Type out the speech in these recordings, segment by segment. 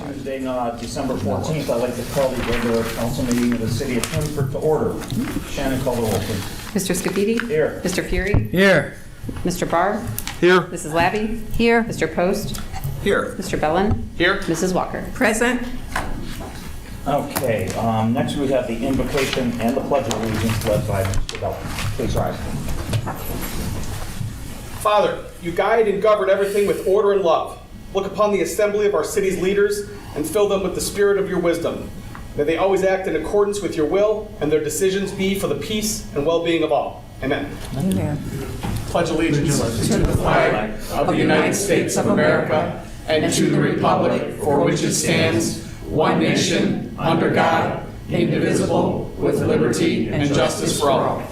Tuesday, December 14th, I'd like to call the regular council meeting of the city of Twinsburg to order. Shannon, call the roll, please. Mr. Scaffide? Here. Mr. Furey? Here. Mr. Barr? Here. Mrs. Labbe? Here. Mr. Post? Here. Mr. Bellan? Here. Mrs. Walker? Present. Okay, next we have the invocation and the pledge of allegiance led by Mr. Bellan. Please rise. Father, you guide and govern everything with order and love. Look upon the assembly of our city's leaders and fill them with the spirit of your wisdom. May they always act in accordance with your will and their decisions be for the peace and well-being of all. Amen. Amen. Pledge allegiance to the flag of the United States of America and to the republic for which it stands, one nation, under God, indivisible, with liberty and justice for all.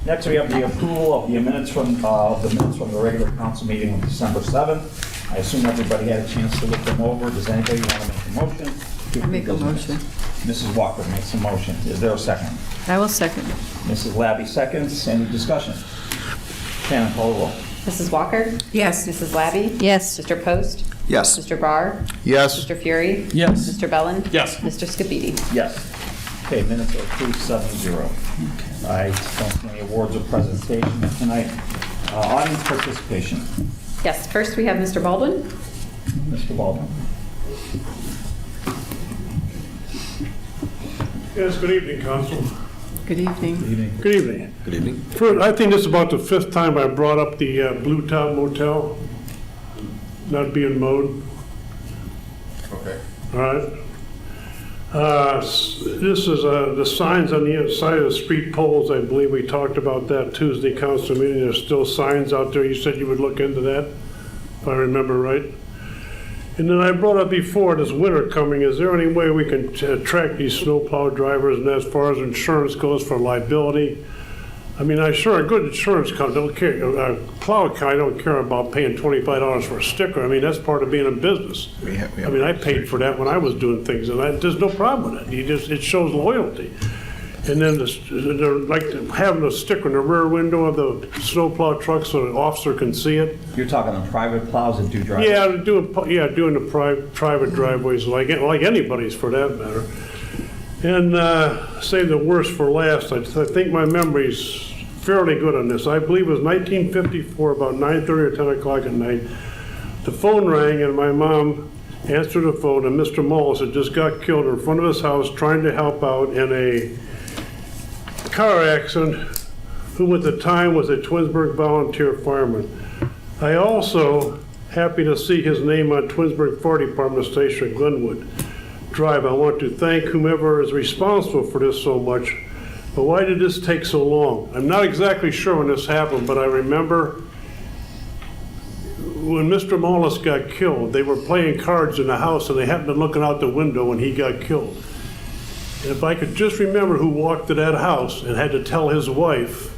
Next, we have the approval of the minutes from the regular council meeting on December 7th. I assume everybody had a chance to look them over. Does anybody want to make a motion? Make a motion. Mrs. Walker makes a motion. Is there a second? I will second. Mrs. Labbe seconds. Any discussion? Shannon, call the roll. Mrs. Walker? Yes. Mrs. Labbe? Yes. Mr. Post? Yes. Mr. Barr? Yes. Mr. Furey? Yes. Mr. Bellan? Yes. Mr. Scaffide? Yes. Okay, minutes are approved 7-0. I don't see any awards or presentation tonight. Audience participation. Yes, first we have Mr. Baldwin. Mr. Baldwin. Yes, good evening, Council. Good evening. Good evening. Good evening. Good evening. First, I think this is about the 5th time I brought up the Blue Top Motel not being mowed. Okay. All right. This is the signs on the inside of the street poles. I believe we talked about that Tuesday council meeting. There's still signs out there. You said you would look into that, if I remember right. And then I brought up before, this winter coming, is there any way we can track these snowplow drivers, and as far as insurance goes for liability? I mean, I sure a good insurance company don't care, plow company don't care about paying $25 for a sticker. I mean, that's part of being in business. I mean, I paid for that when I was doing things, and there's no problem with it. It shows loyalty. And then they're like having a sticker in the rear window of the snowplow truck so the officer can see it. You're talking on private plows that do drive? Yeah, doing the private driveways like anybody's for that matter. And say the worst for last. I think my memory's fairly good on this. I believe it was 1954, about 9:30 or 10 o'clock at night. The phone rang and my mom answered the phone, and Mr. Mullis had just got killed in front of his house trying to help out in a car accident, who at the time was a Twinsburg volunteer fireman. I also happy to see his name on Twinsburg Fire Department Station Glenwood Drive. I want to thank whomever is responsible for this so much. But why did this take so long? I'm not exactly sure when this happened, but I remember when Mr. Mullis got killed, they were playing cards in the house and they happened to looking out the window when he got killed. And if I could just remember who walked to that house and had to tell his wife,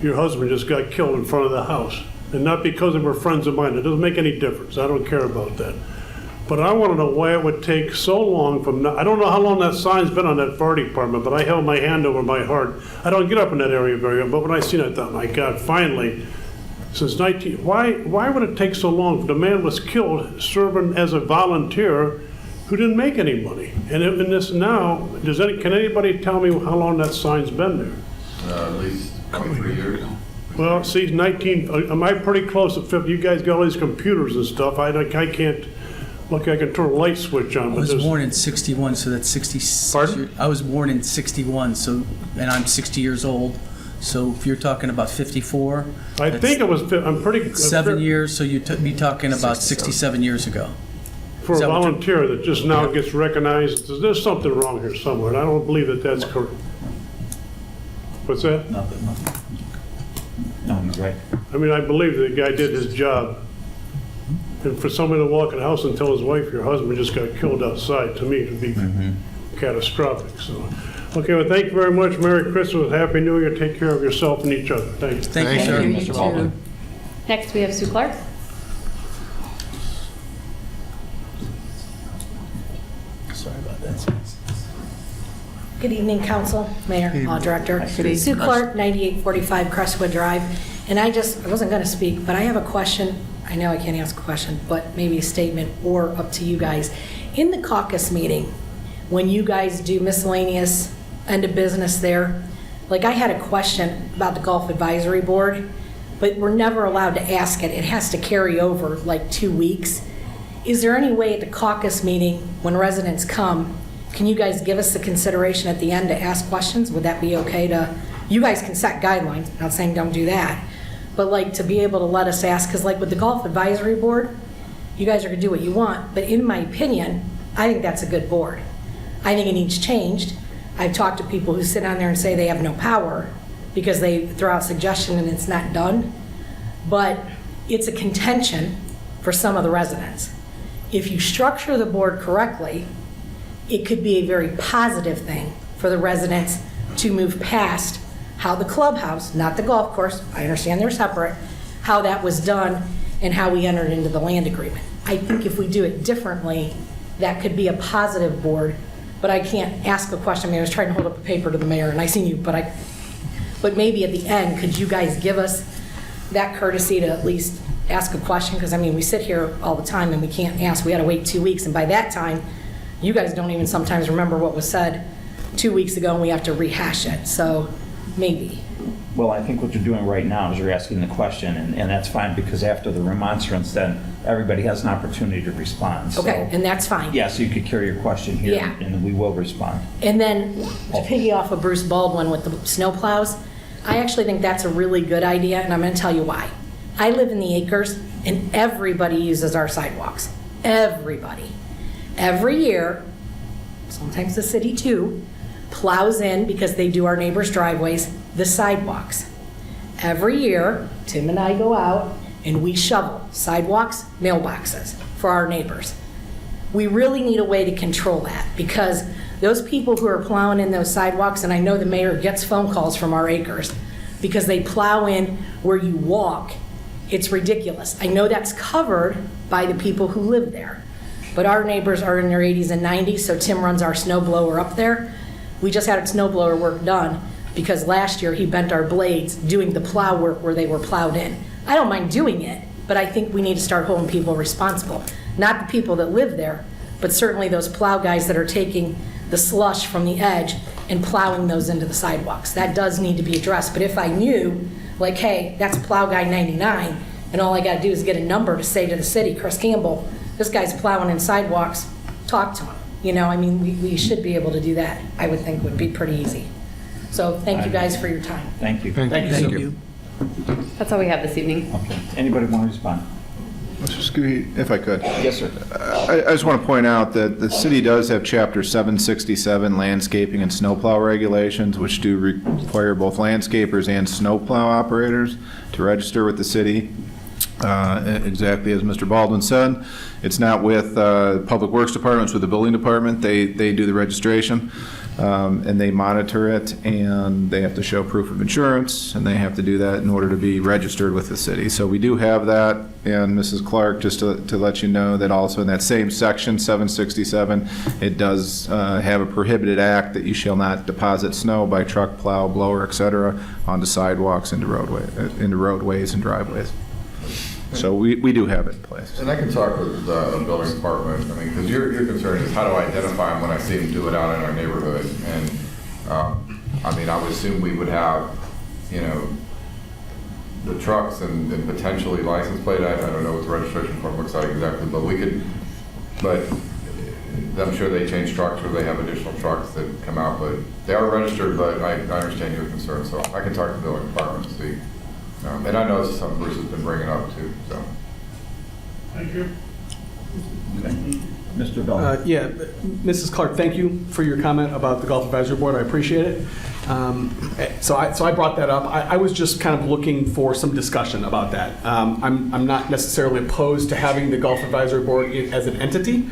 your husband just got killed in front of the house. And not because they were friends of mine. It doesn't make any difference. I don't care about that. But I want to know why it would take so long from, I don't know how long that sign's been on that fire department, but I held my hand over my heart. I don't get up in that area very often, but when I seen it, I thought, my God, finally, since why would it take so long? The man was killed serving as a volunteer who didn't make any money. And in this now, can anybody tell me how long that sign's been there? At least 3 years. Well, see, am I pretty close to 50? You guys got all these computers and stuff. I can't, look, I can turn a light switch on. I was born in 61, so that's 66. Pardon? I was born in 61, and I'm 60 years old. So if you're talking about 54, I think it was, I'm pretty. 7 years, so you'd be talking about 67 years ago. For a volunteer that just now gets recognized, there's something wrong here somewhere, and I don't believe that that's correct. What's that? Nothing. No, he's right. I mean, I believe the guy did his job. And for somebody to walk in the house and tell his wife, your husband just got killed outside, to me, it would be catastrophic. So, okay, well, thank you very much. Merry Christmas, Happy New Year. Take care of yourself and each other. Thank you. Thank you, sir. You too. Next we have Sue Clark. Sorry about that. Good evening, Council, Mayor, Law Director. Good evening. Sue Clark, 9845 Crestwood Drive. And I wasn't going to speak, but I have a question. I know I can't ask a question, but maybe a statement or up to you guys. In the caucus meeting, when you guys do miscellaneous end of business there, like I had a question about the Golf Advisory Board, but we're never allowed to ask it. It has to carry over like 2 weeks. Is there any way at the caucus meeting, when residents come, can you guys give us the consideration at the end to ask questions? Would that be okay to, you guys can set guidelines, not saying don't do that, but like to be able to let us ask, because like with the Golf Advisory Board, you guys are gonna do what you want, but in my opinion, I think that's a good board. I think it needs changed. I've talked to people who sit on there and say they have no power because they throw out suggestion and it's not done, but it's a contention for some of the residents. If you structure the board correctly, it could be a very positive thing for the residents to move past how the clubhouse, not the golf course, I understand they're separate, how that was done and how we entered into the land agreement. I think if we do it differently, that could be a positive board, but I can't ask a question. I mean, I was trying to hold up a paper to the mayor and I seen you, but maybe at the end, could you guys give us that courtesy to at least ask a question? Because I mean, we sit here all the time and we can't ask. We got to wait 2 weeks, and by that time, you guys don't even sometimes remember what was said 2 weeks ago and we have to rehash it. So maybe. Well, I think what you're doing right now is you're asking the question, and that's fine, because after the remonstrance, then everybody has an opportunity to respond. So, Okay, and that's fine. yeah, so you could carry your question here, Yeah. and we will respond. And then to piggy off of Bruce Baldwin with the snowplows, I actually think that's a really good idea, and I'm going to tell you why. I live in the acres, and everybody uses our sidewalks. Everybody. Every year, sometimes the city too, plows in, because they do our neighbors' driveways, the sidewalks. Every year, Tim and I go out and we shovel sidewalks, mailboxes for our neighbors. We really need a way to control that, because those people who are plowing in those sidewalks, and I know the mayor gets phone calls from our acres, because they plow in where you walk. It's ridiculous. I know that's covered by the people who live there, but our neighbors are in their 80s and 90s, so Tim runs our snow blower up there. We just had snow blower work done because last year he bent our blades doing the plow work where they were plowed in. I don't mind doing it, but I think we need to start holding people responsible. Not the people that live there, but certainly those plow guys that are taking the slush from the edge and plowing those into the sidewalks. That does need to be addressed. But if I knew, like, hey, that's plow guy 99, and all I got to do is get a number to say to the city, Chris Campbell, this guy's plowing in sidewalks, talk to him. You know, I mean, we should be able to do that, I would think would be pretty easy. So thank you guys for your time. Thank you. Thank you. That's all we have this evening. Okay. Anybody want to respond? Mr. Scooby, if I could. Yes, sir. I just want to point out that the city does have Chapter 767 landscaping and snowplow regulations, which do require both landscapers and snowplow operators to register with the city. Exactly as Mr. Baldwin said, it's not with Public Works Department, it's with the Building Department. They do the registration, and they monitor it, and they have to show proof of insurance, and they have to do that in order to be registered with the city. So we do have that, and Mrs. Clark, just to let you know that also in that same section, 767, it does have a prohibited act that you shall not deposit snow by truck, plow, blower, et cetera, onto sidewalks, into roadways and driveways. So we do have it in place. And I can talk with the building department, I mean, because your concern is how do I identify them when I see them do it out in our neighborhood? And, I mean, I would assume we would have, you know, the trucks and potentially license plate. I don't know what the registration form looks like exactly, but we could, but I'm sure they change trucks or they have additional trucks that come out, but they are registered, but I understand your concern, so I can talk to the building department and see. And I know this is something Bruce has been bringing up too, so. Thank you. Okay. Mr. Bellan. Yeah, Mrs. Clark, thank you for your comment about the Golf Advisory Board. I appreciate it. So I brought that up. I was just kind of looking for some discussion about that. I'm not necessarily opposed to having the Golf Advisory Board as an entity.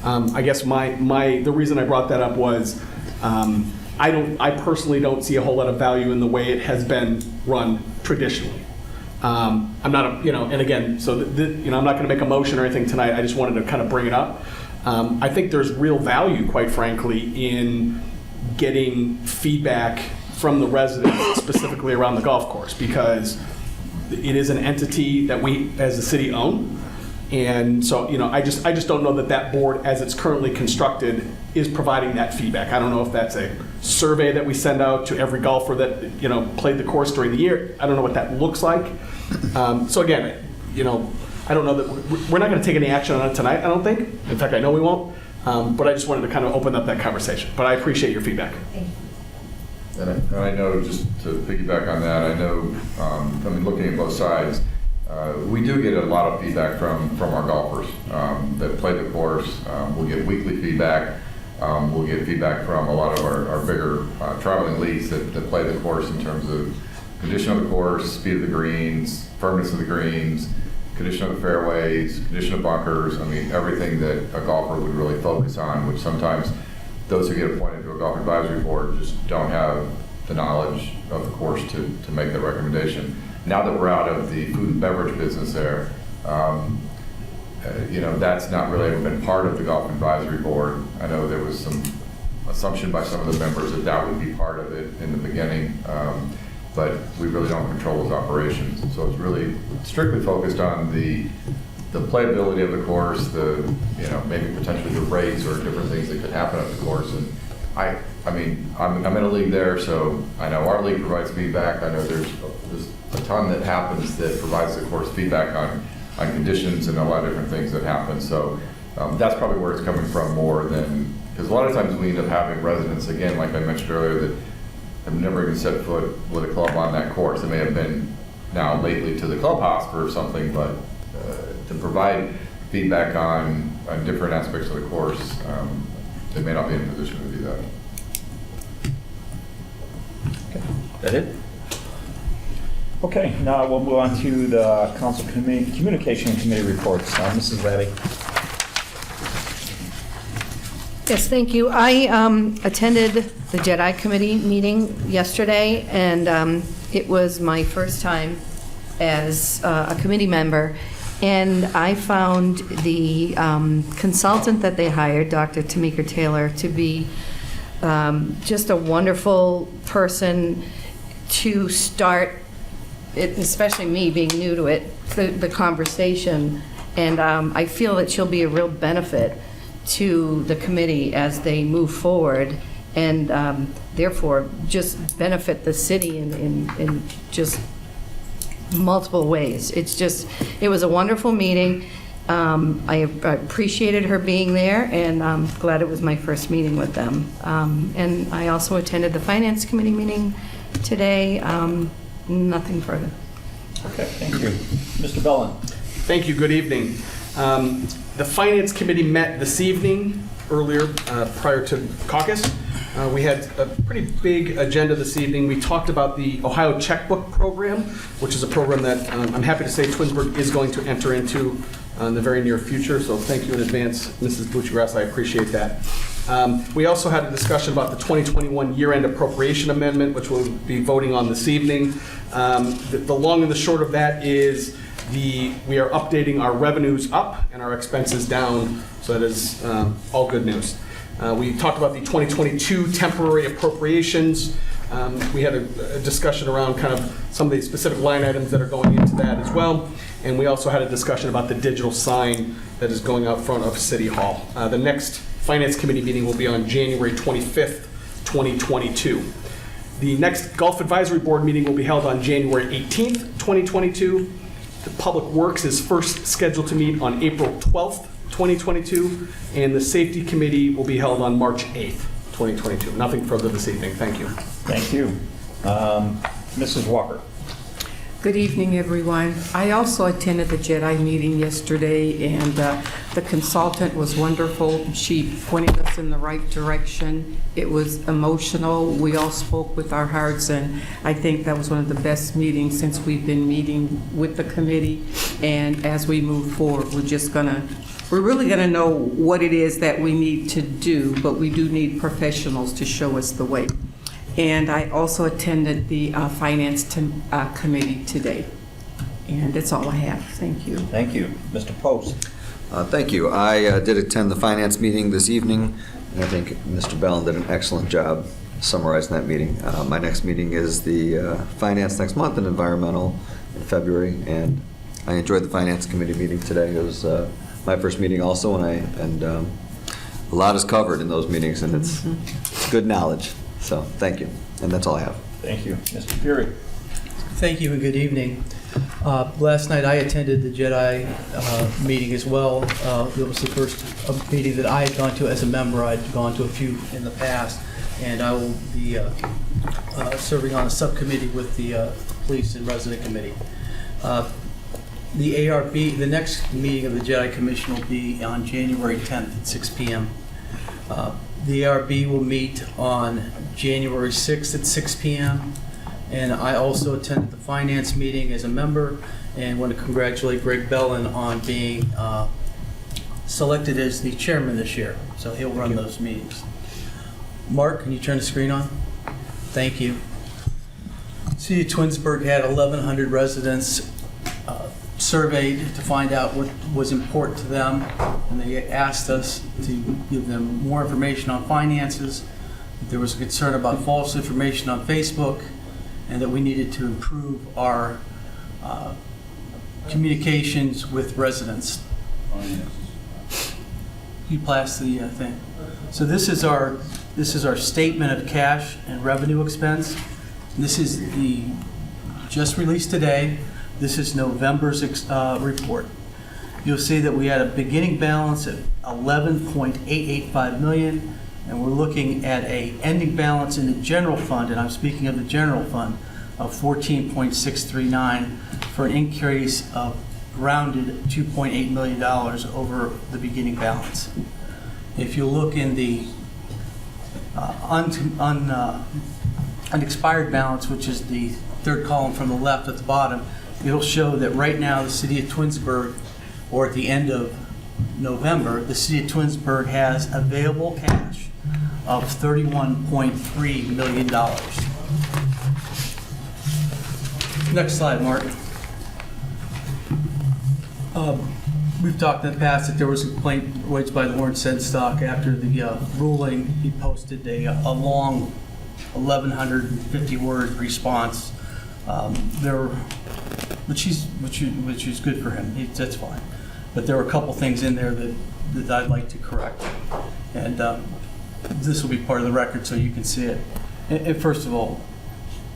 I guess the reason I brought that up was I personally don't see a whole lot of value in the way it has been run traditionally. I'm not, and again, so I'm not going to make a motion or anything tonight. I just wanted to kind of bring it up. I think there's real value, quite frankly, in getting feedback from the residents specifically around the golf course, because it is an entity that we as a city own. And so, I just don't know that that board, as it's currently constructed, is providing that feedback. I don't know if that's a survey that we send out to every golfer that, played the course during the year. I don't know what that looks like. So again, I don't know that we're not going to take any action on it tonight, I don't think. In fact, I know we won't. But I just wanted to kind of open up that conversation. But I appreciate your feedback. And I know, just to piggyback on that, I know, looking at both sides, we do get a lot of feedback from our golfers that play the course. We'll get weekly feedback. We'll get feedback from a lot of our bigger traveling leagues that play the course in terms of condition of the course, speed of the greens, firmness of the greens, condition of the fairways, condition of bunkers. Everything that a golfer would really focus on, which sometimes those who get appointed to a golf advisory board just don't have the knowledge of the course to make that recommendation. Now that we're out of the food and beverage business there, that's not really ever been part of the golf advisory board. I know there was some assumption by some of the members that would be part of it in the beginning, but we really don't control those operations. So it's really strictly focused on the playability of the course, maybe potentially the rates or different things that could happen at the course. And I'm in a league there, so I know our league provides feedback. I know there's a ton that happens that provides the course feedback on conditions and a lot of different things that happen. So that's probably where it's coming from more than, because a lot of times we end up having residents, again, like I mentioned earlier, that have never even set foot with a club on that course. They may have been now lately to the clubhouse for something, but to provide feedback on different aspects of the course, they may not be in a position to do that. That it? Okay, now we'll move on to the Council Communication Committee reports. Mrs. Labbe. Yes, thank you. I attended the JEDI committee meeting yesterday, and it was my first time as a committee member. And I found the consultant that they hired, Dr. Tamika Taylor, to be just a wonderful person to start it, especially me being new to it, the conversation. And I feel that she'll be a real benefit to the committee as they move forward, and therefore just benefit the city in just multiple ways. It was a wonderful meeting. I appreciated her being there, and I'm glad it was my first meeting with them. And I also attended the Finance Committee meeting today. Nothing further. Okay, thank you. Mr. Bellan. Thank you. Good evening. The Finance Committee met this evening, earlier, prior to caucus. We had a pretty big agenda this evening. We talked about the Ohio Checkbook Program, which is a program that I'm happy to say Twinsburg is going to enter into in the very near future. So thank you in advance, Mrs. Buccigrass. I appreciate that. We also had a discussion about the 2021 year-end appropriation amendment, which we'll be voting on this evening. The long and the short of that is we are updating our revenues up and our expenses down, so that is all good news. We talked about the 2022 temporary appropriations. We had a discussion around kind of some of the specific line items that are going into that as well. And we also had a discussion about the digital sign that is going out front of City Hall. The next Finance Committee meeting will be on January 25th, 2022. The next Golf Advisory Board meeting will be held on January 18th, 2022. The Public Works is first scheduled to meet on April 12th, 2022, and the Safety Committee will be held on March 8th, 2022. Nothing further this evening. Thank you. Thank you. Mrs. Walker. Good evening, everyone. I also attended the JEDI meeting yesterday, and the consultant was wonderful. She pointed us in the right direction. It was emotional. We all spoke with our hearts, and I think that was one of the best meetings since we've been meeting with the committee. And as we move forward, we're really gonna know what it is that we need to do, but we do need professionals to show us the way. And I also attended the Finance Committee today. And that's all I have. Thank you. Thank you. Mr. Post. Thank you. I did attend the Finance meeting this evening. And I think Mr. Bellan did an excellent job summarizing that meeting. My next meeting is the Finance next month and Environmental in February. And I enjoyed the Finance Committee meeting today. It was my first meeting also, and a lot is covered in those meetings, and it's good knowledge. So thank you. And that's all I have. Thank you. Mr. Furey. Thank you and good evening. Last night I attended the JEDI meeting as well. It was the first meeting that I had gone to as a member. I'd gone to a few in the past, and I will be serving on a subcommittee with the Police and Resident Committee. The ARB, the next meeting of the JEDI Commission will be on January 10th at 6 p.m. The ARB will meet on January 6th at 6 p.m. And I also attended the Finance meeting as a member and want to congratulate Greg Bellan on being selected as the chairman this year. So he'll run those meetings. Mark, can you turn the screen on? Thank you. City of Twinsburg had 1,100 residents surveyed to find out what was important to them, and they asked us to give them more information on finances. There was a concern about false information on Facebook, and that we needed to improve our communications with residents. You pass the thing. So this is our statement of cash and revenue expense. This is the just released today. This is November's report. You'll see that we had a beginning balance of $11.885 million, and we're looking at a ending balance in the general fund, and I'm speaking of the general fund, of $14.639 for an increase of rounded $2.8 million over the beginning balance. If you look in the unexpired balance, which is the third column from the left at the bottom, it'll show that right now the City of Twinsburg, or at the end of November, the City of Twinsburg has available cash of $31.3 million. Next slide, Mark. We've talked in the past that there was a complaint raised by Lawrence Sedstock after the ruling. He posted a long 1,150-word response. Which is good for him. That's fine. But there were a couple things in there that I'd like to correct, and this will be part of the record so you can see it. And first of all,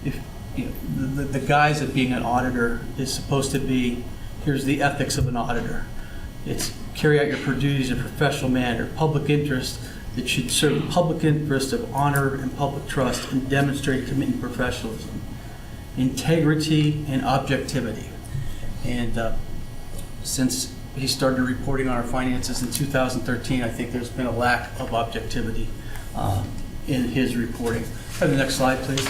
if you know, the guise of being an auditor is supposed to be, here's the ethics of an auditor. It's carry out your duties in a professional manner, public interest that should serve the public interest of honor and public trust, and demonstrate commitment and professionalism, integrity and objectivity. And since he started reporting on our finances in 2013, I think there's been a lack of objectivity in his reporting. Have the next slide, please.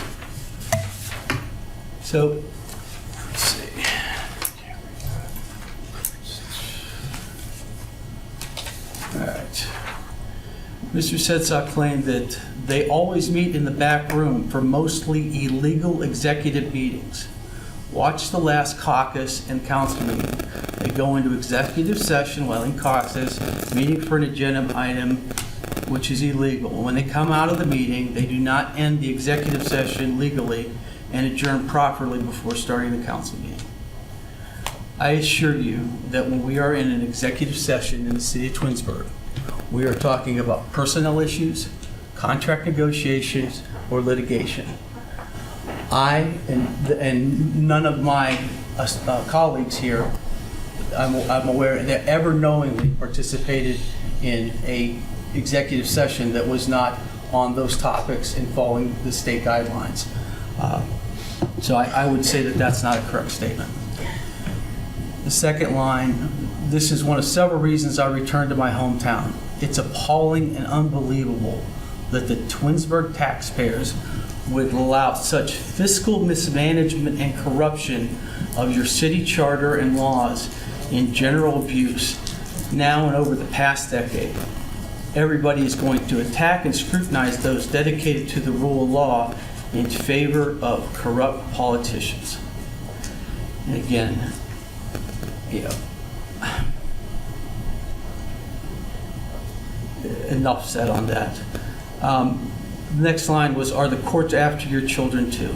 So, let's see. All right. Mr. Sedstock claimed that they always meet in the back room for mostly illegal executive meetings. Watch the last caucus and council meeting. They go into executive session while in caucus, meeting for an agenda item, which is illegal. When they come out of the meeting, they do not end the executive session legally and adjourn properly before starting the council meeting. I assure you that when we are in an executive session in the City of Twinsburg, we are talking about personnel issues, contract negotiations, or litigation. I and none of my colleagues here, I'm aware, that ever knowingly participated in a executive session that was not on those topics and following the state guidelines. So I would say that that's not a correct statement. The second line, this is one of several reasons I returned to my hometown. It's appalling and unbelievable that the Twinsburg taxpayers would allow such fiscal mismanagement and corruption of your city charter and laws in general abuse now and over the past decade. Everybody is going to attack and scrutinize those dedicated to the rule of law in favor of corrupt politicians. And again, you know, enough said on that. The next line was, are the courts after your children too?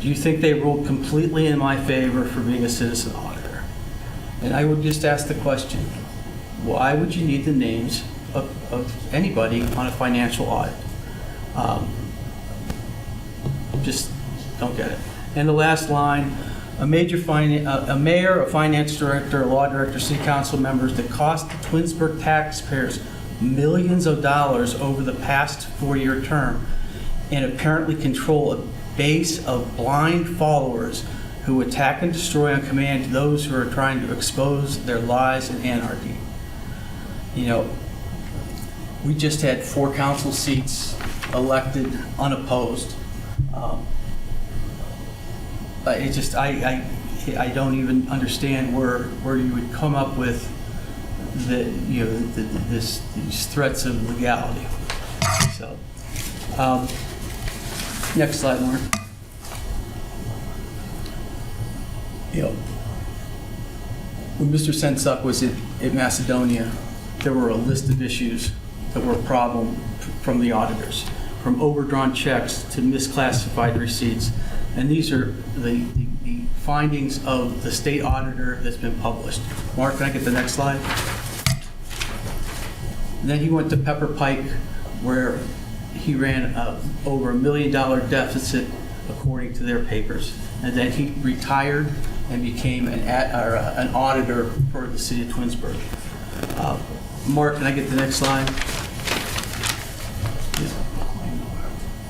Do you think they ruled completely in my favor for being a citizen auditor? And I would just ask the question, why would you need the names of anybody on a financial audit? Just don't get it. And the last line, a mayor, a finance director, a law director, city council members that cost the Twinsburg taxpayers millions of dollars over the past 4-year term and apparently control a base of blind followers who attack and destroy on command those who are trying to expose their lies and anarchy. You know, we just had 4 council seats elected unopposed. I don't even understand where you would come up with these threats of legality. So, next slide, Mark. When Mr. Sensuk was at Macedonia, there were a list of issues that were a problem from the auditors, from overdrawn checks to misclassified receipts. And these are the findings of the state auditor that's been published. Mark, can I get the next slide? And then he went to Pepper Pike, where he ran over $1 million deficit according to their papers. And then he retired and became an auditor for the city of Twinsburg. Mark, can I get the next slide?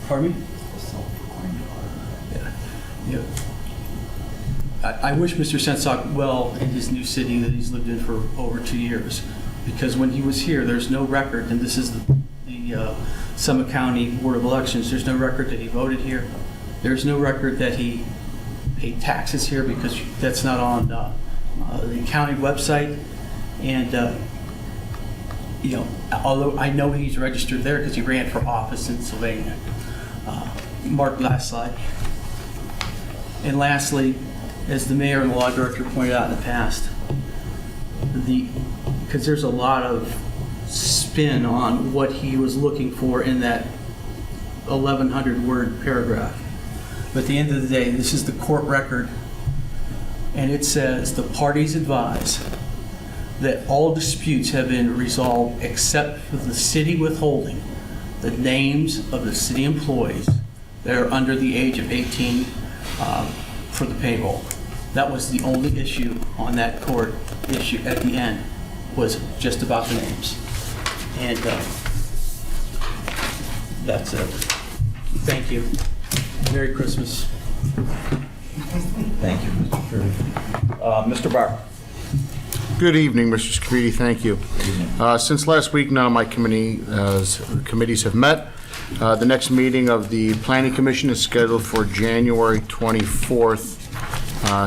Pardon me? Yeah. I wish Mr. Sensok well in his new city that he's lived in for over 2 years, because when he was here, there's no record, and this is the Summit County Board of Elections, there's no record that he voted here. There's no record that he paid taxes here, because that's not on the county website. And although I know he's registered there because he ran for office in Sylvania. Mark, last slide. And lastly, as the mayor and the law director pointed out in the past, because there's a lot of spin on what he was looking for in that 1,100-word paragraph. But at the end of the day, this is the court record, and it says the parties advise that all disputes have been resolved except for the city withholding the names of the city employees that are under the age of 18 for the payroll. That was the only issue on that court issue at the end, was just about the names. And that's it. Thank you. Merry Christmas. Thank you, Mr. Furey. Mr. Barr. Good evening, Mr. Scaffide. Thank you. Since last week, none of my committees have met. The next meeting of the Planning Commission is scheduled for January 24th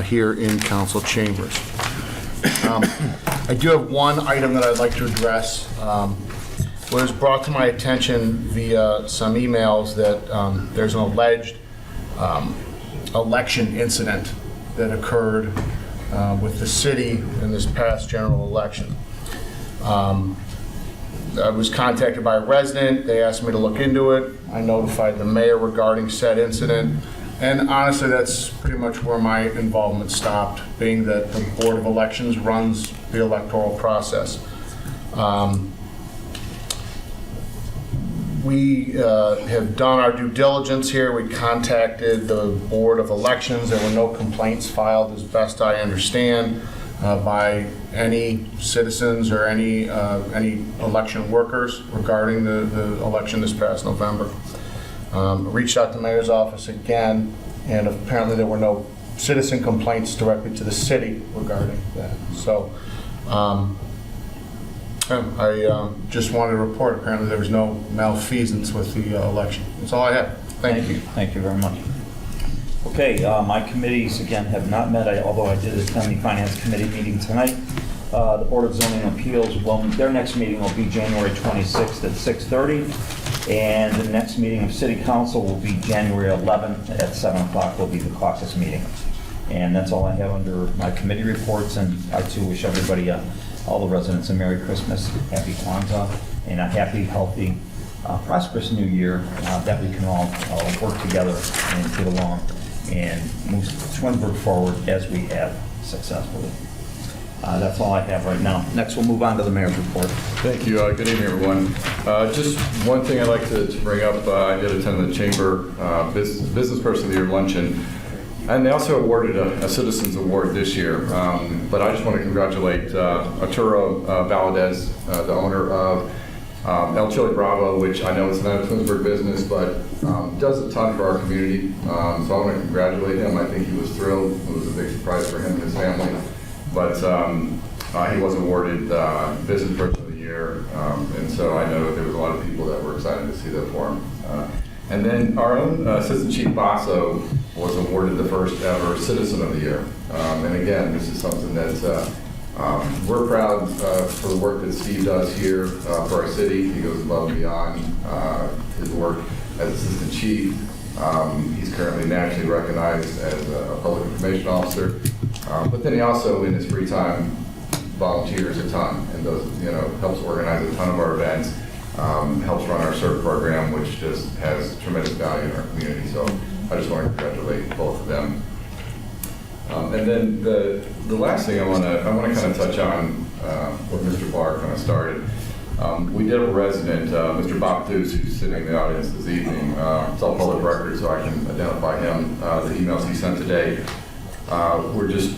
here in council chambers. I do have one item that I'd like to address. It was brought to my attention via some emails that there's an alleged election incident that occurred with the city in this past general election. I was contacted by a resident. They asked me to look into it. I notified the mayor regarding said incident. And honestly, that's pretty much where my involvement stopped, being that the Board of Elections runs the electoral process. We have done our due diligence here. We contacted the Board of Elections. There were no complaints filed, as best I understand, by any citizens or any election workers regarding the election this past November. Reached out to the mayor's office again, and apparently there were no citizen complaints directly to the city regarding that. So I just wanted to report, apparently there was no malfeasance with the election. That's all I have. Thank you. Thank you very much. Okay, my committees, again, have not met, although I did attend the Finance Committee meeting tonight. The Board of Zoning Appeals, their next meeting will be January 26th at 6:30, and the next meeting of City Council will be January 11th at 7 o'clock will be the caucus meeting. And that's all I have under my committee reports, and I too wish everybody, all the residents, a Merry Christmas, Happy Kwanzaa, and a happy, healthy, prosperous new year that we can all work together and get along and move Twinsburg forward as we have successfully. That's all I have right now. Next, we'll move on to the mayor's report. Thank you. Good evening, everyone. Just one thing I'd like to bring up. I did attend the Chamber Business Person of the Year luncheon, and they also awarded a Citizens Award this year. But I just want to congratulate Arturo Valadez, the owner of El Chile Bravo, which I know is not a Twinsburg business, but does a ton for our community. So I want to congratulate him. I think he was thrilled. It was a big surprise for him and his family. But he was awarded Business Person of the Year, and so I know there was a lot of people that were excited to see that for him. And then our own Assistant Chief Basso was awarded the first ever Citizen of the Year. And again, this is something that we're proud for the work that Steve does here for our city. He goes above and beyond his work as Assistant Chief. He's currently nationally recognized as a public information officer. But then he also, in his free time, volunteers a ton and does, helps organize a ton of our events, helps run our CERT program, which just has tremendous value in our community. So I just want to congratulate both of them. And then the last thing I want to kind of touch on what Mr. Barr kind of started. We did have a resident, Mr. Bob Thues, who's sitting in the audience this evening. It's all public record, so I can identify him. The emails he sent today were just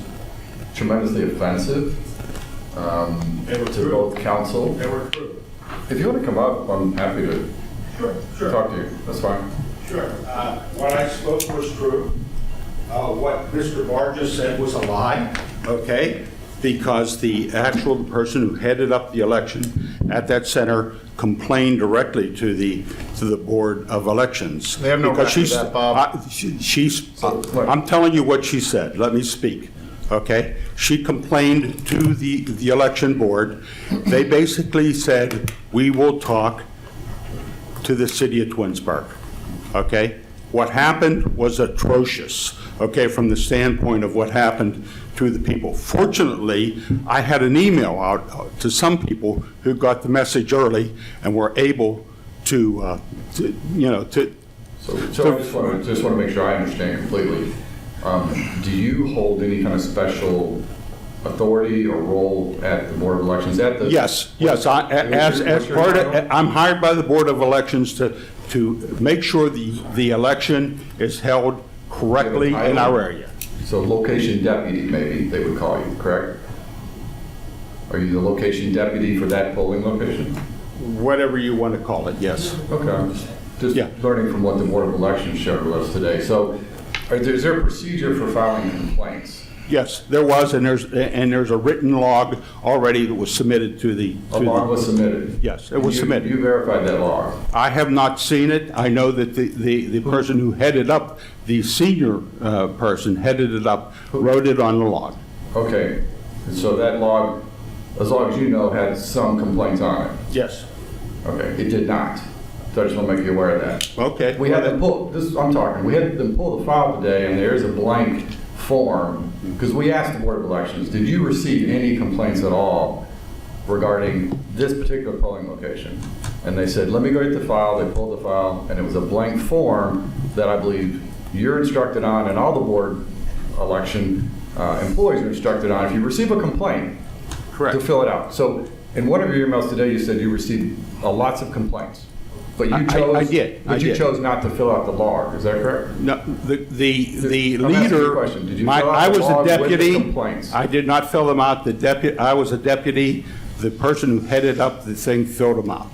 tremendously offensive to both council. They were true. If you want to come up, I'm happy to talk to you. That's fine. Sure. What I spoke was true. What Mr. Barr just said was a lie, okay? Because the actual person who headed up the election at that center complained directly to the Board of Elections. They have no Because record of that, Bob. I'm telling you what she said. Let me speak, okay? She complained to the election board. They basically said, we will talk to the city of Twinsburg, okay? What happened was atrocious, okay, from the standpoint of what happened to the people. Fortunately, I had an email out to some people who got the message early and were able to So I just want to make sure I understand completely. Do you hold any kind of special authority or role at the Board of Elections? Yes. As part of, I'm hired by the Board of Elections to make sure the election is held correctly in our area. So location deputy, maybe they would call you, correct? Are you the location deputy for that polling location? Whatever you want to call it, yes. Okay. Just learning from what the Board of Elections showed with us today. So is there a procedure for filing complaints? Yes, there was, and there's a written log already that was submitted to the... A log was submitted? Yes, it was submitted. You verified that log? I have not seen it. I know that the person who headed up, the senior person headed it up, wrote it on the log. Okay, so that log, as long as you know, had some complaints on it? Yes. Okay, it did not. So I just want to make you aware of that. Okay. We had them pull, we had them pull the file today, and there is a blank form, because we asked the Board of Elections, did you receive any complaints at all regarding this particular polling location? And they said, let me go get the file. They pulled the file, and it was a blank form that I believe you're instructed on, and all the Board Election employees are instructed on. If you receive a complaint, to fill it out. So in one of your emails today, you said you received lots of complaints. But you chose. I did. But you chose not to fill out the log. Is that correct? No. The I'm asking you a leader. question. Did you fill out I the was a log with the deputy. complaints? I did not fill them out. I was a deputy. The person who headed up the thing filled them out.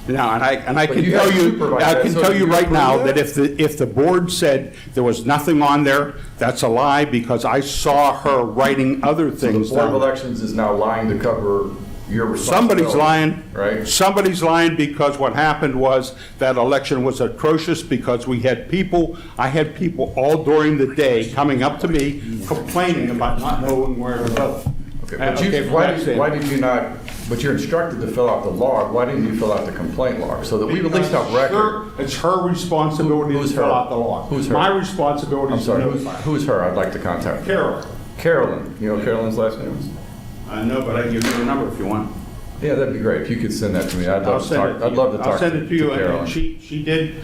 Now, and I can tell you, right now that if the board said there was nothing on there, that's a lie, because I saw her writing other things. So the Board of Elections is now lying to cover your responsibility. Somebody's lying. Right? Somebody's lying, because what happened was that election was atrocious, because I had people all during the day coming up to me complaining about not knowing where to vote. Okay, but why did you not, but you're instructed to fill out the log, why didn't you fill out the complaint log, so that we at least have record? It's her responsibility to fill out the log. Who's her? My responsibility is to notify. Who's her? I'd like to contact her. Carol. Carolyn. You know what Carolyn's last name is? I know, but I can give you the number if you want. Yeah, that'd be great. If you could send that to me, I'd I'll love to send talk, it to I'd you. love to talk I'll send it to you, and Carolyn. she did,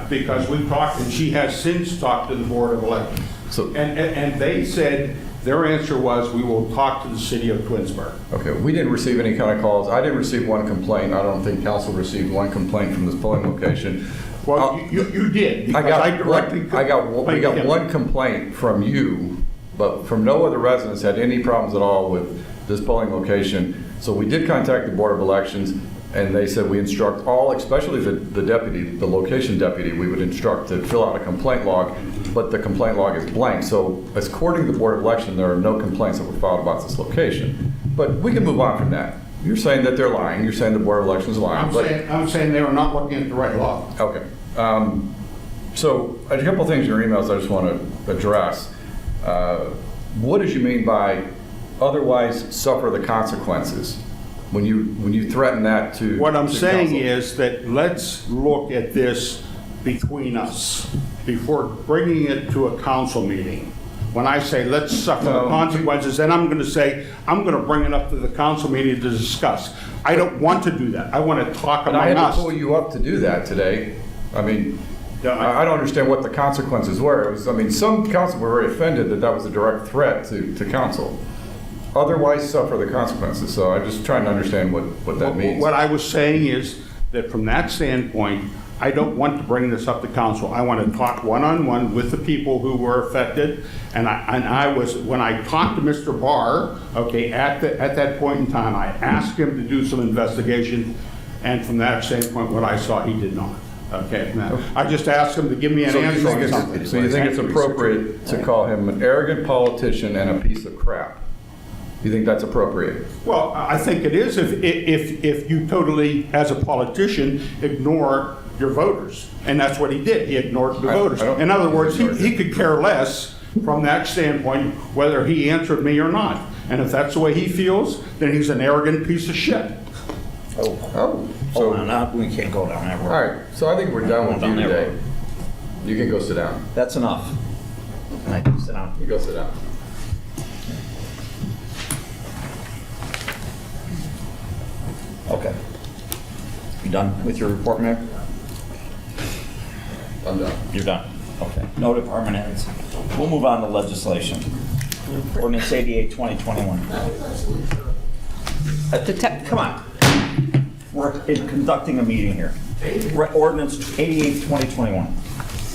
because we talked, and she has since talked to the Board of Elections. So- And they said, their answer was, we will talk to the city of Twinsburg. Okay, we didn't receive any kind of calls. I didn't receive one complaint. I don't think council received one complaint from this polling location. Well, you did, I because I got, directly. we got one complaint from you, but from no other residents had any problems at all with this polling location. So we did contact the Board of Elections, and they said we instruct all, especially the deputy, the location deputy, we would instruct to fill out a complaint log, but the complaint log is blank. So according to the Board of Election, there are no complaints that were filed about this location. But we can move on from that. You're saying that they're lying. You're saying the Board of Elections is lying. I'm saying they were not looking at the right law. Okay. So a couple of things in your emails I just want to address. What did you mean by otherwise suffer the consequences when you threaten that to? What I'm to saying council? is that let's look at this between us before bringing it to a council meeting. When I say let's suffer the consequences, then I'm going to say, I'm going to bring it up to the council meeting to discuss. I don't want to do that. I want to talk And I among had us. to pull you up to do that today. I mean, I don't understand what the consequences were. It was, I mean, some council were very offended that that was a direct threat to council. Otherwise suffer the consequences. So I'm just trying to understand what that means. What I was saying is that from that standpoint, I don't want to bring this up to council. I want to talk one-on-one with the people who were affected. And I was, when I talked to Mr. Barr, okay, at that point in time, I asked him to do some investigation. And from that standpoint, what I saw, he did not. Okay, now, I just asked him to give me an answer on something. So you think it's appropriate to call him an arrogant politician and a piece of crap? You think that's appropriate? Well, I think it is if you totally, as a politician, ignore your voters. And that's what he did. He ignored the voters. In other words, he could care less from that standpoint whether he answered me or not. And if that's the way he feels, then he's an arrogant piece of shit. So we can't go down that road. All right, so I think we're done with you today. You can go sit down. That's enough. Can I do sit down? You go sit down. Okay. You done with your report, Mayor? I'm done. You're done. Okay. No department heads. We'll move on to legislation. Ordinance 88, 2021. Come on. We're conducting a meeting here. Ordinance 88, 2021.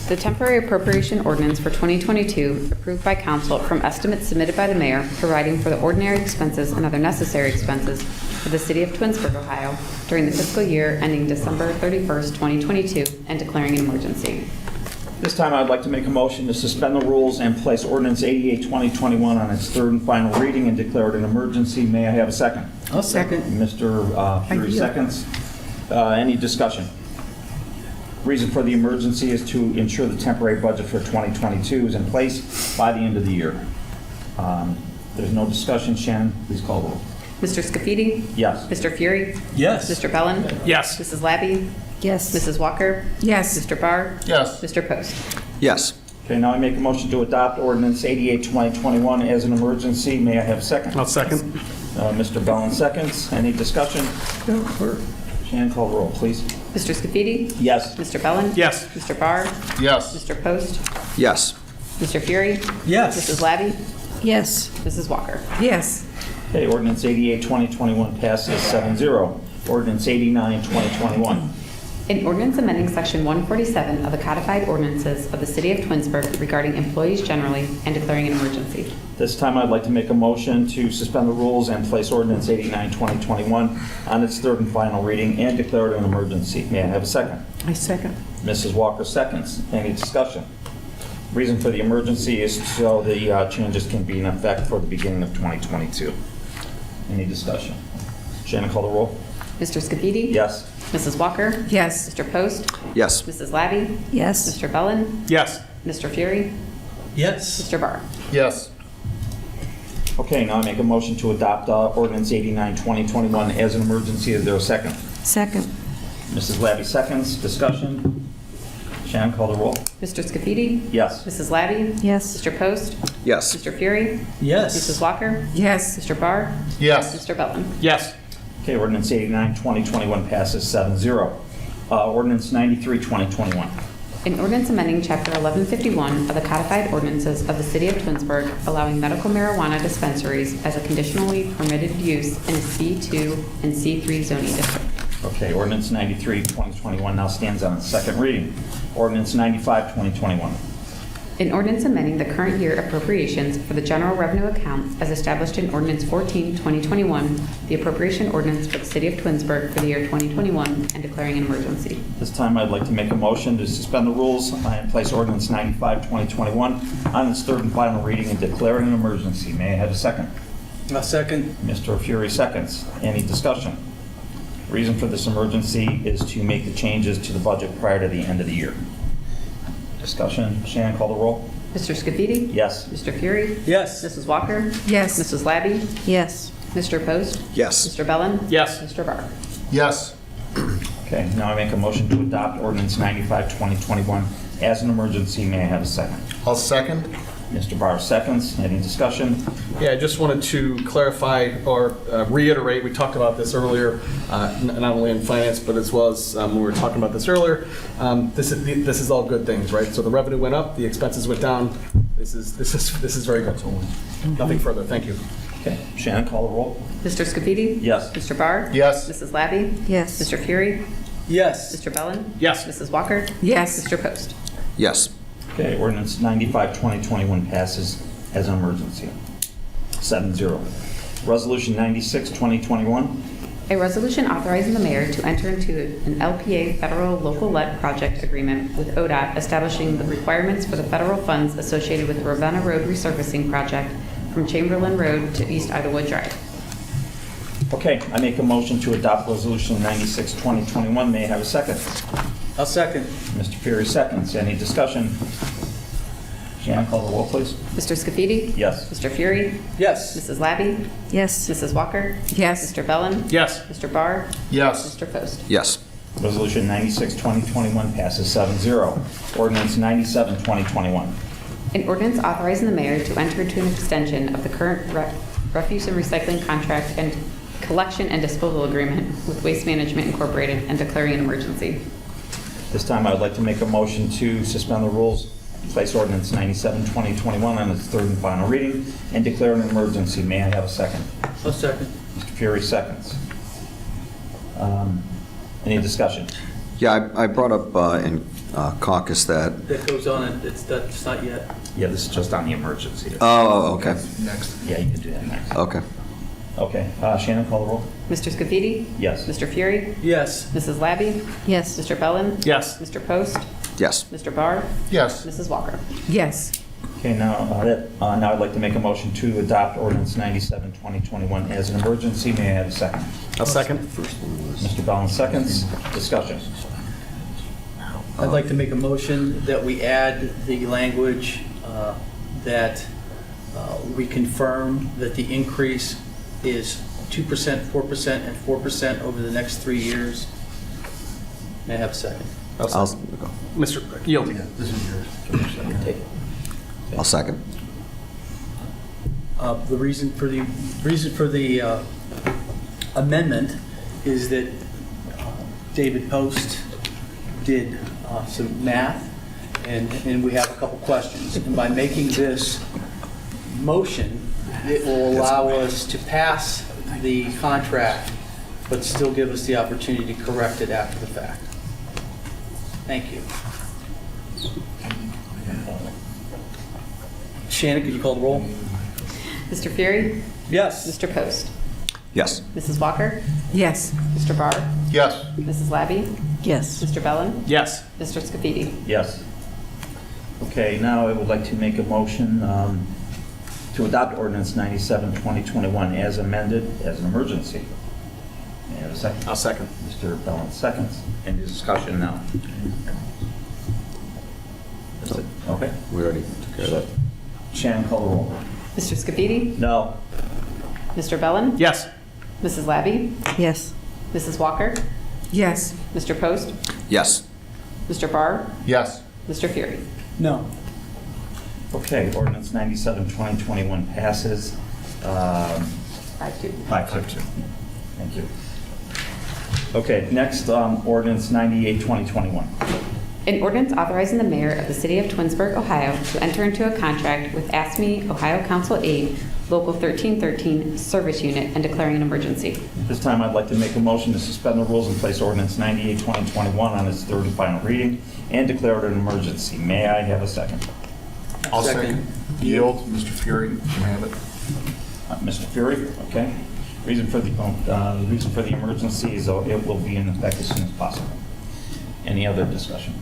The temporary appropriation ordinance for 2022, approved by council from estimates submitted by the mayor, providing for the ordinary expenses and other necessary expenses for the city of Twinsburg, Ohio, during the fiscal year ending December 31st, 2022, and declaring an emergency. This time, I'd like to make a motion to suspend the rules and place Ordinance 88, 2021 on its third and final reading and declare it an emergency. May I have a second? I'll second. Mr. Furey you. seconds. Any discussion? Reason for the emergency is to ensure the temporary budget for 2022 is in place by the end of the year. There's no discussion. Shannon, please call the roll. Mr. Scaffide? Yes. Mr. Furey? Yes. Mr. Bellan? Yes. Mrs. Labbe? Yes. Mrs. Walker? Yes. Mr. Barr? Yes. Mr. Post? Yes. Okay, now I make a motion to adopt Ordinance 88, 2021 as an emergency. May I have a second? I'll second. Mr. Bellan seconds. Any discussion? Shannon, call the roll, please. Mr. Scaffide? Yes. Mr. Bellan? Yes. Mr. Barr? Yes. Mr. Post? Yes. Mr. Furey? Yes. Mrs. Labbe? Yes. Mrs. Walker? Yes. Okay, Ordinance 88, 2021 passes 7-0. Ordinance 89, 2021. An ordinance amending Section 147 of the codified ordinances of the City of Twinsburg regarding employees generally and declaring an emergency. This time, I'd like to make a motion to suspend the rules and place Ordinance 89, 2021 on its third and final reading and declare it an emergency. May I have a second? I second. Mrs. Walker seconds. Any discussion? Reason for the emergency is so the changes can be in effect for the beginning of 2022. Any discussion? Shannon, call the roll. Mr. Scaffide? Yes. Mrs. Walker? Yes. Mr. Post? Yes. Mrs. Labbe? Yes. Mr. Bellan? Yes. Mr. Furey? Yes. Mr. Barr? Yes. Okay, now I make a motion to adopt Ordinance 89, 2021 as an emergency. Is there a second? Second. Mrs. Labbe seconds. Discussion? Shannon, call the roll. Mr. Scaffide? Yes. Mrs. Labbe? Yes. Mr. Post? Yes. Mr. Furey? Yes. Mrs. Walker? Yes. Mr. Barr? Yes. Mr. Bellan? Yes. Okay, ordinance 89, 2021 passes 7-0. Ordinance 93, 2021. An ordinance amending Chapter 1151 of the codified ordinances of the City of Twinsburg, allowing medical marijuana dispensaries as a conditionally permitted use in a C2 and C3 zoning district. Okay, ordinance 93, 2021 now stands on its second reading. Ordinance 95, 2021. An ordinance amending the current year appropriations for the general revenue accounts as established in Ordinance 14, 2021, the appropriation ordinance for the City of Twinsburg for the year 2021, and declaring an emergency. This time I'd like to make a motion to suspend the rules and place ordinance 95, 2021 on its third and final reading and declaring an emergency. May I have a second? A second. Mr. Furey seconds. Any discussion? Reason for this emergency is to make the changes to the budget prior to the end of the year. Discussion. Shannon, call the roll. Mr. Scafidi? Yes. Mr. Furey? Yes. Mrs. Walker? Yes. Mrs. Labbe? Yes. Mr. Post? Yes. Mr. Bellan? Yes. Mr. Barr? Yes. Okay, now I make a motion to adopt ordinance 95, 2021 as an emergency. May I have a second? I'll second. Mr. Barr seconds. Any discussion? Yeah, I just wanted to clarify or reiterate, we talked about this earlier, not only in finance, but as well as when we were talking about this earlier. This is all good things, right? So the revenue went up, the expenses went down. This is very good. Nothing further. Thank you. Okay, Shannon, call the roll. Mr. Scafidi? Yes. Mr. Barr? Yes. Mrs. Labbe? Yes. Mr. Furey? Yes. Mr. Bellan? Yes. Mrs. Walker? Yes. Mr. Post? Yes. Okay, ordinance 95, 2021 passes as an emergency. 7-0. Resolution 96, 2021. A resolution authorizing the mayor to enter into an LPA federal local let project agreement with ODOT establishing the requirements for the federal funds associated with the Ravenna Road resurfacing project from Chamberlain Road to East Idlewood Drive. Okay, I make a motion to adopt resolution 96, 2021. May I have a second? A second. Mr. Furey seconds. Any discussion? Shannon, call the roll, please. Mr. Scafidi? Yes. Mr. Furey? Yes. Mrs. Labbe? Yes. Mrs. Walker? Yes. Mr. Bellan? Yes. Mr. Barr? Yes. Mr. Post? Yes. Resolution 96, 2021 passes 7-0. Ordinance 97, 2021. An ordinance authorizing the mayor to enter into an extension of the current refuse and recycling contract and collection and disposal agreement with Waste Management Incorporated and declaring an emergency. This time I would like to make a motion to suspend the rules, place ordinance 97, 2021 on its third and final reading, and declare an emergency. May I have a second? A second. Mr. Furey seconds. Any discussion? Yeah, I brought up in caucus that. That goes on, and it's not yet. Yeah, this is just on the emergency. Oh, okay. Next. Yeah, you can do that next. Okay. Okay, Shannon, call the roll. Mr. Scafidi? Yes. Mr. Furey? Yes. Mrs. Labbe? Yes. Mr. Bellan? Yes. Mr. Post? Yes. Mr. Barr? Yes. Mrs. Walker? Yes. Okay, now I'd like to make a motion to adopt ordinance 97, 2021 as an emergency. May I have a second? A second. Mr. Bellan seconds. Discussion. I'd like to make a motion that we add the language that we confirm that the increase is 2%, 4%, and 4% over the next 3 years. May I have a second? I'll Mr. Yield. second. The reason for the amendment is that David Post did some math, and we have a couple questions. And by making this motion, it will allow us to pass the contract, but still give us the opportunity to correct it after the fact. Thank you. Shannon, could you call the roll? Mr. Furey? Yes. Mr. Post? Yes. Mrs. Walker? Yes. Mr. Barr? Yes. Mrs. Labbe? Yes. Mr. Bellan? Yes. Mr. Scafidi? Yes. Okay, now I would like to make a motion to adopt ordinance 97, 2021 as amended as an emergency. May I have a second? I'll second. Mr. Bellan seconds. Any discussion now? That's it. Okay. We already took care of that. Shannon, call the roll. Mr. Scafidi? No. Mr. Bellan? Yes. Mrs. Labbe? Yes. Mrs. Walker? Yes. Mr. Post? Yes. Mr. Barr? Yes. Mr. Furey? No. Okay, ordinance 97, 2021 passes 5-2. 5-2. Thank you. Okay, next, ordinance 98, 2021. An ordinance authorizing the mayor of the city of Twinsburg, Ohio, to enter into a contract with ASME Ohio Council Aid, Local 1313 Service Unit, and declaring an emergency. This time, I'd like to make a motion to suspend the rules and place ordinance 98, 2021 on its third and final reading and declare it an emergency. May I have a second? I'll second. Yield, Mr. Furey, you can have it. Mr. Furey, okay. Reason for the emergency is it will be in effect as soon as possible. Any other discussion?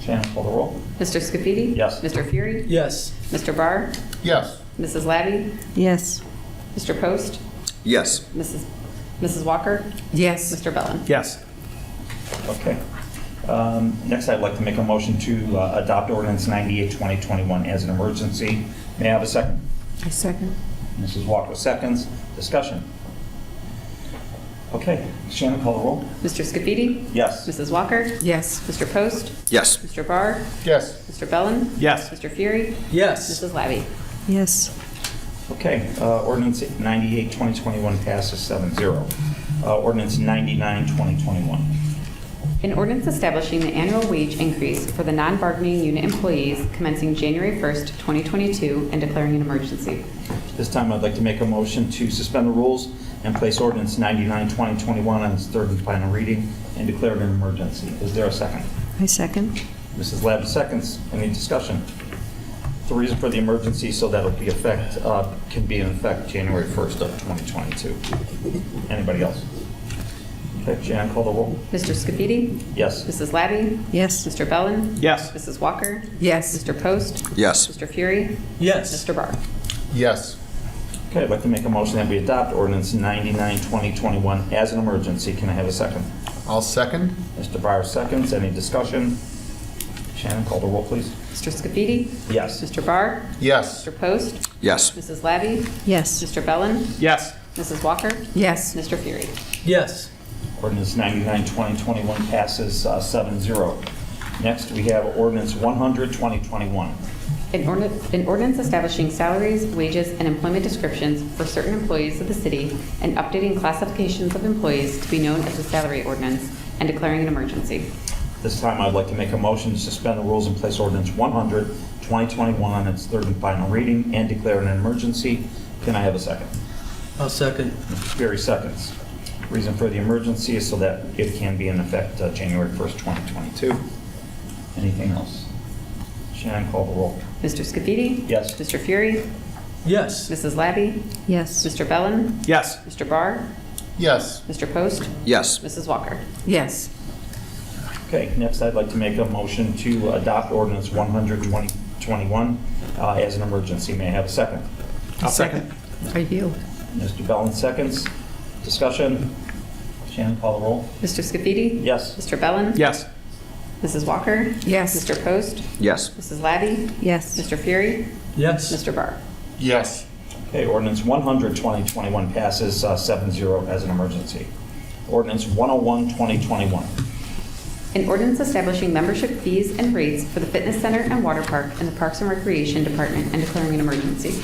Shannon, call the roll. Mr. Scafidi? Yes. Mr. Furey? Yes. Mr. Barr? Yes. Mrs. Labbe? Yes. Mr. Post? Yes. Mrs. Walker? Yes. Mr. Bellan? Yes. Okay. Next, I'd like to make a motion to adopt ordinance 98, 2021 as an emergency. May I have a second? I second. Mrs. Walker seconds. Discussion. Okay. Shannon, call the roll. Mr. Scafidi? Yes. Mrs. Walker? Yes. Mr. Post? Yes. Mr. Barr? Yes. Mr. Bellan? Yes. Mr. Furey? Yes. Mrs. Labbe? Yes. Okay. Ordinance 98, 2021 passes 7-0. Ordinance 99, 2021. An ordinance establishing the annual wage increase for the non-bargaining unit employees commencing January 1st, 2022, and declaring an emergency. This time, I'd like to make a motion to suspend the rules and place ordinance 99, 2021 on its third and final reading and declare it an emergency. Is there a second? I second. Mrs. Labbe seconds. Any discussion? The reason for the emergency so that it'll be can be in effect January 1st of 2022. Anybody else? Okay, Jan, call the roll. Mr. Scafidi? Yes. Mrs. Labbe? Yes. Mr. Bellan? Yes. Mrs. Walker? Yes. Mr. Post? Yes. Mr. Furey? Yes. Mr. Barr? Yes. Okay, I'd like to make a motion that we adopt ordinance 99, 2021 as an emergency. Can I have a second? I'll second. Mr. Barr seconds. Any discussion? Shannon, call the roll, please. Mr. Scafidi? Yes. Mr. Barr? Yes. Mr. Post? Yes. Mrs. Labbe? Yes. Mr. Bellan? Yes. Mrs. Walker? Yes. Mr. Furey? Yes. Ordinance 99, 2021 passes 7-0. Next, we have ordinance 100, 2021. An ordinance establishing salaries, wages, and employment descriptions for certain employees of the city and updating classifications of employees to be known as the salary ordinance and declaring an emergency. This time, I'd like to make a motion to suspend the rules and place ordinance 100, 2021 on its third and final reading and declare an emergency. Can I have a second? I'll second. Mr. Sperry seconds. Reason for the emergency is so that it can be in effect January 1st, 2022. Anything else? Shannon, call the roll. Mr. Scafidi? Yes. Mr. Furey? Yes. Mrs. Labbe? Yes. Mr. Bellan? Yes. Mr. Barr? Yes. Mr. Post? Yes. Mrs. Walker? Yes. Okay, next I'd like to make a motion to adopt ordinance 100, 2021 as an emergency. May I have a second? I'll second. I yield. Mr. Bellan seconds. Discussion. Shannon, call the roll. Mr. Scafidi? Yes. Mr. Bellan? Yes. Mrs. Walker? Yes. Mr. Post? Yes. Mrs. Labbe? Yes. Mr. Furey? Yes. Mr. Barr? Yes. Okay, ordinance 100, 2021 passes 7-0 as an emergency. Ordinance 101, 2021. An ordinance establishing membership fees and rates for the fitness center and water park and the Parks and Recreation Department and declaring an emergency.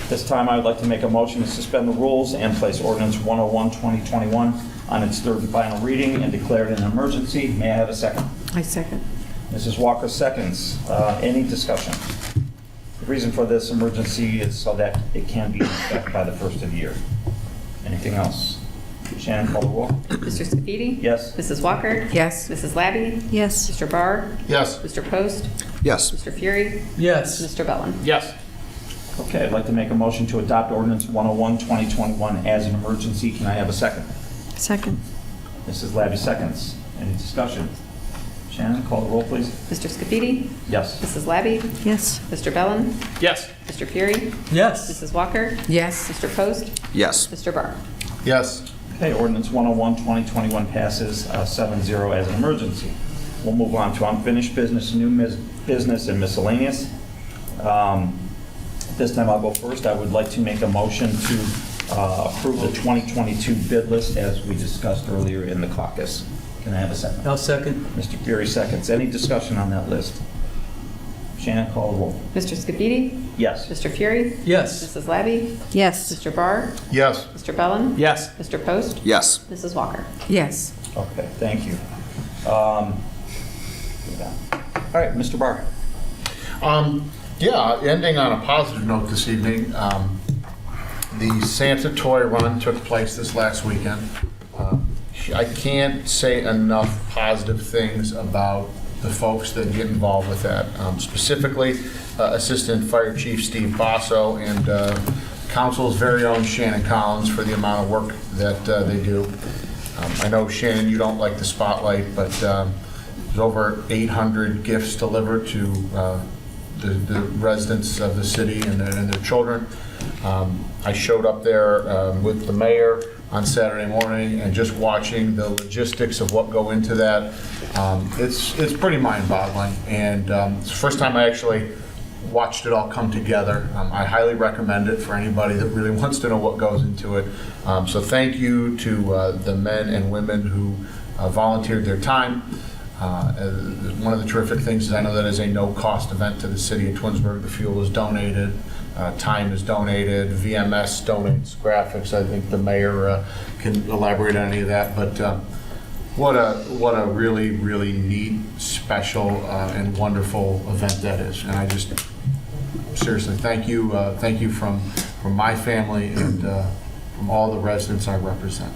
This time, I would like to make a motion to suspend the rules and place ordinance 101, 2021 on its third and final reading and declare it an emergency. May I have a second? I second. Mrs. Walker seconds. Any discussion? The reason for this emergency is so that it can be in effect by the first of the year. Anything else? Shannon, call the roll. Mr. Scafidi? Yes. Mrs. Walker? Yes. Mrs. Labbe? Yes. Mr. Barr? Yes. Mr. Post? Yes. Mr. Furey? Yes. Mr. Bellan? Yes. Okay, I'd like to make a motion to adopt ordinance 101, 2021 as an emergency. Can I have a second? Second. Mrs. Labbe seconds. Any discussion? Shannon, call the roll, please. Mr. Scafidi? Yes. Mrs. Labbe? Yes. Mr. Bellan? Yes. Mr. Furey? Yes. Mrs. Walker? Yes. Mr. Post? Yes. Mr. Barr? Yes. Okay, ordinance 101, 2021 passes 7-0 as an emergency. We'll move on to unfinished business, new business, and miscellaneous. This time I'll go first. I would like to make a motion to approve the 2022 bid list as we discussed earlier in the caucus. Can I have a second? I'll second. Mr. Fury seconds. Any discussion on that list? Shannon, call the roll. Mr. Scafidi? Yes. Mr. Furey? Yes. Mrs. Labbe? Yes. Mr. Barr? Yes. Mr. Bellan? Yes. Mr. Post? Yes. Mrs. Walker? Yes. Okay, thank you. All right, Mr. Barr. Yeah, ending on a positive note this evening, the Santa Toy Run took place this last weekend. I can't say enough positive things about the folks that get involved with that. Specifically, Assistant Fire Chief Steve Basso and Council's very own Shannon Collins for the amount of work that they do. I know, Shannon, you don't like the spotlight, but there's over 800 gifts delivered to the residents of the city and their children. I showed up there with the mayor on Saturday morning and just watching the logistics of what go into that. It's pretty mind-boggling, and it's the first time I actually watched it all come together. I highly recommend it for anybody that really wants to know what goes into it. So thank you to the men and women who volunteered their time. One of the terrific things is I know that is a no-cost event to the city of Twinsburg. The fuel is donated, time is donated, VMS donates graphics. I think the mayor can elaborate on any of that. But what a really, really neat, special, and wonderful event that is. And I just seriously thank you from my family and from all the residents I represent.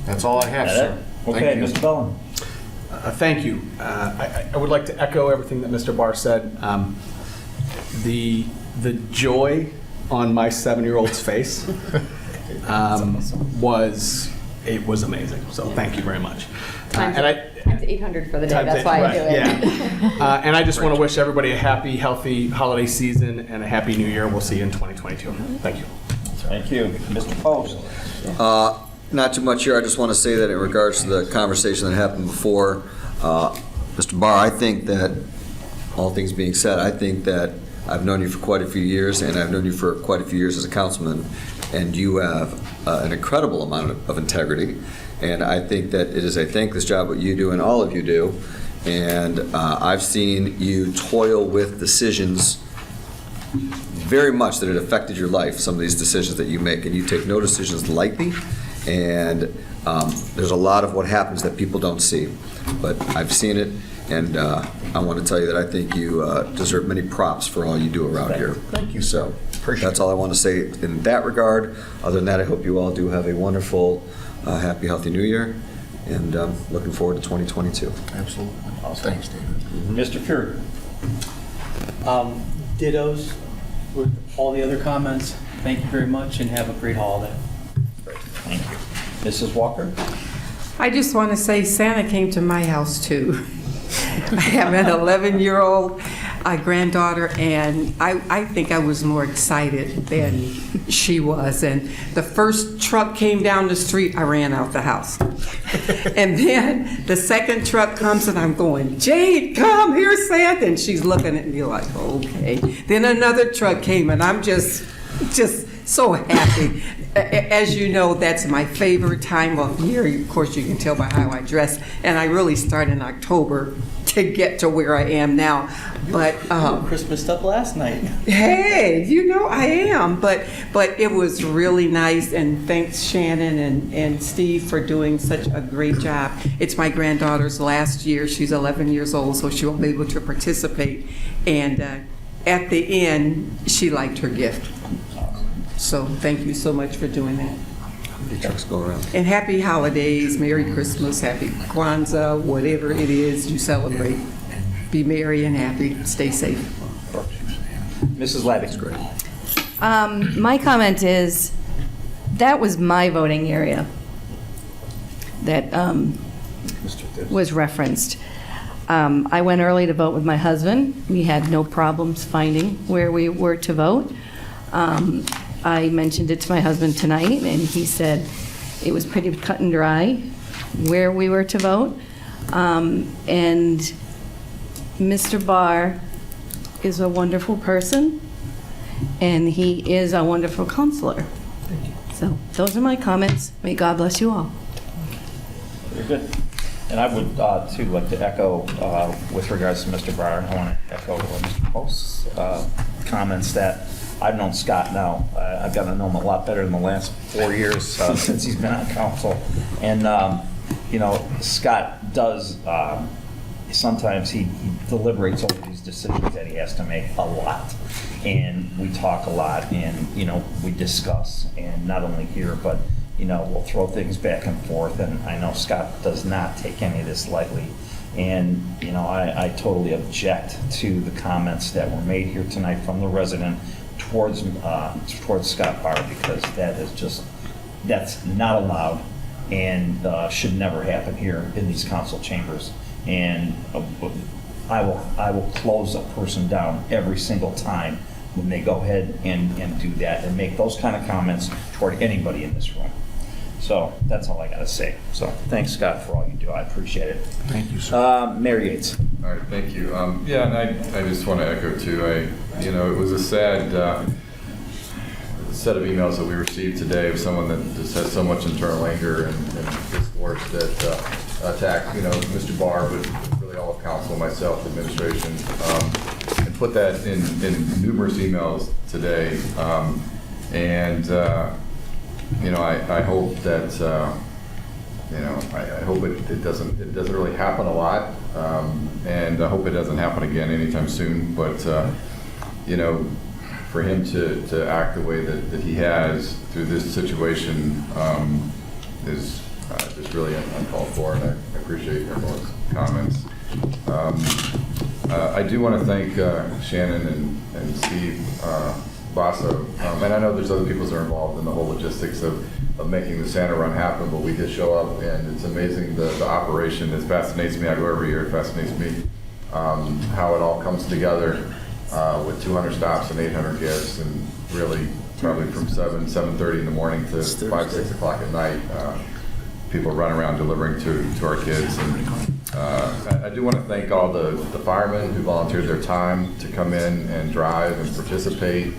That's all I have, sir. Okay, Mr. Bellan. Thank you. I would like to echo everything that Mr. Barr said. The joy on my 7-year-old's face was amazing. So thank you very much. Times 800 for the day, that's why I do it. Yeah. And I just want to wish everybody a happy, healthy holiday season and a happy new year. We'll see you in 2022. Thank you. Thank you. Mr. Post. Not too much here. I just want to say that in regards to the conversation that happened before, Mr. Barr, I think that, all things being said, I think that I've known you for quite a few years, and I've known you for quite a few years as a councilman, and you have an incredible amount of integrity. And I think that it is a thankless job what you do and all of you do. And I've seen you toil with decisions very much that it affected your life, some of these decisions that you make, and you take no decisions lightly. And there's a lot of what happens that people don't see, but I've seen it, and I want to tell you that I think you deserve many props for all you do around here. Thank you. So that's all I want to say in that regard. Other than that, I hope you all do have a wonderful, happy, healthy New Year, and looking forward to 2022. Absolutely. Thanks, David. Mr. Furey. Dittos with all the other comments. Thank you very much, and have a great holiday. Thank you. Mrs. Walker. I just want to say Santa came to my house too. I have an 11-year-old granddaughter, and I think I was more excited than she was. And the first truck came down the street, I ran out the house. And then the second truck comes, and I'm going, Jade, come, here's Santa. And she's looking at me like, okay. Then another truck came, and I'm just so happy. As you know, that's my favorite time of year. Of course, you can tell by how I dress. And I really start in October to get to where I am now. But Christmas up last night. hey, you know I am. But it was really nice. And thanks, Shannon and Steve, for doing such a great job. It's my granddaughter's last year. She's 11 years old, so she won't be able to participate. And at the end, she liked her gift. So thank you so much for doing that. The trucks go around. And happy holidays, Merry Christmas, Happy Kwanzaa, whatever it is you celebrate. Be merry and happy. Stay safe. Mrs. Labbe. My comment is, that was my voting area that was referenced. I went early to vote with my husband. We had no problems finding where we were to vote. I mentioned it to my husband tonight, and he said it was pretty cut and dry where we were to vote. And Mr. Barr is a wonderful person, and he is a wonderful counselor. So those are my comments. May God bless you all. Very good. And I would, too, like to echo, with regards to Mr. Barr, I want to echo Mr. Post's comments that I've known Scott now. I've gotten to know him a lot better in the last 4 years since he's been on council. And, you know, Scott does, sometimes he deliberates over these decisions that he has to make a lot. And we talk a lot and, you know, we discuss. And not only here, but, you know, we'll throw things back and forth. And I know Scott does not take any of this lightly. And, you know, I totally object to the comments that were made here tonight from the resident towards Scott Barr, because that is just, that's not allowed and should never happen here in these council chambers. And I will close a person down every single time when they go ahead and do that and make those kind of comments toward anybody in this room. So that's all I got to say. So thanks, Scott, for all you do. I appreciate it. Thank you, sir. Mayor Yates. All right, thank you. Yeah, and I just want to echo too. You know, it was a sad set of emails that we received today of someone that just has so much internal anger and discourse that attacked, you know, Mr. Barr, but really all of council, myself, the administration, and put that in numerous emails today. You know, I hope that, you know, I hope it doesn't really happen a lot, and I hope it doesn't happen again anytime soon. But you know, for him to act the way that he has through this situation is just really uncalled for, and I appreciate everyone's comments. I do want to thank Shannon and Steve Basso, and I know there's other people that are involved in the whole logistics of making the Santa run happen, but we just show up and it's amazing the operation. It fascinates me. I go every year. It fascinates me how it all comes together with 200 stops and 800 gifts, and really probably from 7:30 in the morning to 5, 6 o'clock at night. People run around delivering to our kids. And I do want to thank all the firemen who volunteered their time to come in and drive and participate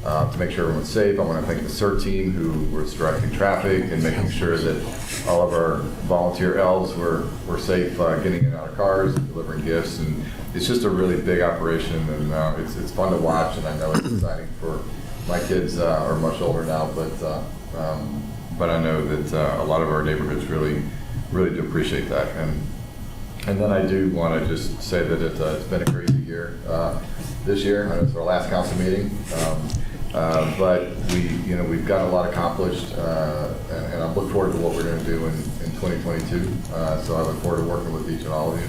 to make sure everyone's safe. I want to thank the CERT team who was directing traffic and making sure that all of our volunteer elves were safe getting in and out of cars and delivering gifts. And it's just a really big operation, and it's fun to watch, and I know it's exciting for my kids are much older now, but I know that a lot of our neighborhoods really do appreciate that. And then I do want to just say that it's been a crazy year this year. I know it's our last council meeting, but we've got a lot accomplished, and I look forward to what we're going to do in 2022. So I look forward to working with each and all of you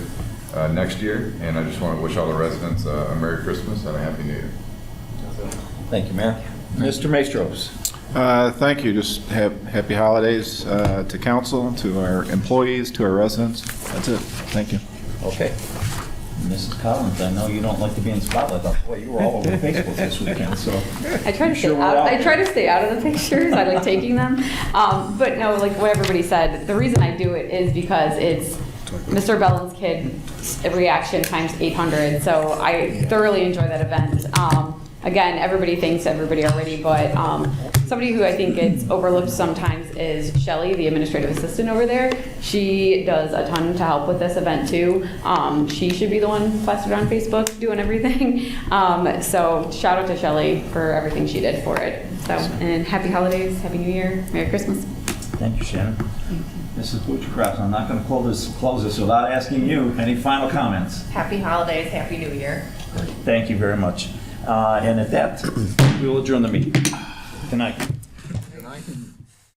next year. And I just want to wish all the residents a Merry Christmas and a Happy New Year. Thank you, Mayor. Mr. Maestros. Thank you. Just happy holidays to council, to our employees, to our residents. That's it. Thank you. Okay. Mrs. Collins, I know you don't like to be in spotlight, but boy, you were all over Facebook this weekend, so. I try to stay out of the pictures. I like taking them. But no, like what everybody said, the reason I do it is because it's Mr. Bellan's kid's reaction times 800. So I thoroughly enjoy that event. Again, everybody thanks everybody already, but somebody who I think gets overlooked sometimes is Shelly, the administrative assistant over there. She does a ton to help with this event too. She should be the one plastered on Facebook doing everything. So shout out to Shelly for everything she did for it. So, and happy holidays, happy New Year, Merry Christmas. Thank you, Shannon. Mrs. Butchercraft, I'm not going to close this without asking you any final comments. Happy holidays, happy New Year. Thank you very much. And at that, we will adjourn the meeting. Good night. Good night.